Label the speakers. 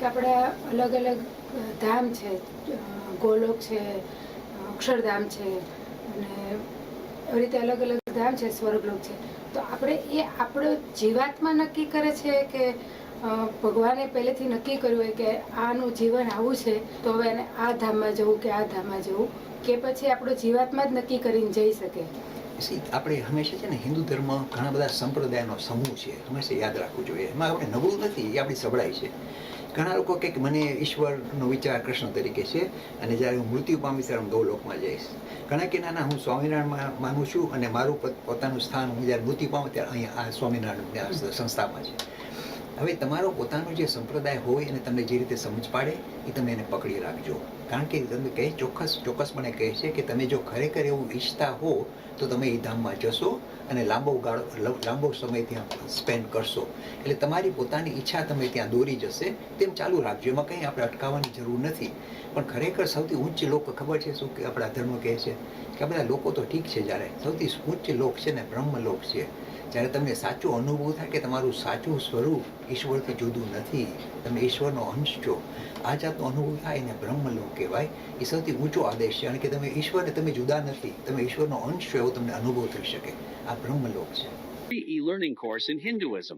Speaker 1: કે આપણા અલગ અલગ ધામ છે, ગોલોક છે, અક્ષરધામ છે, અને એવી રીતે અલગ અલગ ધામ છે, સ્વર્ગલોક છે. તો આપણે એ આપણો જીવાત્મા નક્કી કરે છે કે ભગવાને પહેલેથી નક્કી કર્યું હોય કે આનું જીવન આવું છે તો હવે એને આ ધામમાં જવું કે આ ધામમાં જવું, કે પછી આપણો જીવાત્મા જ નક્કી કરીને જઈ શકે?
Speaker 2: આપણે હંમેશા છે ને, હિન્દુ ધર્મ ઘણા બધા સંપ્રદાયનો સમૂહ છે, હંમેશા યાદ રાખવું જોઈએ. એમાં આપણે નબળું નથી, એ આપણી સબળાઈ છે. ઘણા લોકો કહે કે મને ઈશ્વરનો વિચાર કૃષ્ણ તરીકે છે, અને જ્યારે હું મૃત્યુ પામીશ ત્યારે હું ગૌલોકમાં જઈશ. ઘણા કે ના, હું સ્વામિનારાયણમાં માનું છું, અને મારું પોતાનું સ્થાન હું જ્યારે મૃત્યુ પામું ત્યારે અહીંયા આ સ્વામિનારાયણ સંસ્થામાં છે. હવે તમારો પોતાનો જે સંપ્રદાય હોય અને તમને જે રીતે સમજ પાડે એ તમે એને પકડી રાખજો. કારણ કે તમે કહે ચોક્કસપણે કહે છે કે તમે જો ખરેખર એવું ઈચ્છતા હો તો તમે એ ધામમાં જશો અને લાંબો સમય ત્યાં સ્પેન્ડ કરશો. એટલે તમારી પોતાની ઈચ્છા તમે ત્યાં દોરી જશે, તેમ ચાલુ રાખજો. એમાં કંઈ આપણે અટકાવવાની જરૂર નથી. પણ ખરેખર સૌથી ઉચ્ચ લોક ખબર છે શું કે આપણા ધર્મ કહે છે કે આ બધા લોકો તો ઠીક છે, જ્યારે સૌથી ઉચ્ચ લોક છે ને બ્રહ્મલોક છે. જ્યારે તમને સાચો અનુભવ થાય કે તમારું સાચું સ્વરૂપ ઈશ્વરથી જુદું નથી, તમે ઈશ્વરનો અંશ છો, આ જાતનો અનુભવ થાય ને બ્રહ્મલોક કહેવાય. એ સૌથી ઊંચો આદેશ છે, કારણ કે તમે ઈશ્વરને તમે જુદા નથી, તમે ઈશ્વરનો અંશ છો એવો તમને અનુભવ થઈ શકે. આ બ્રહ્મલોક છે.
Speaker 3: Free e-learning course in Hinduism.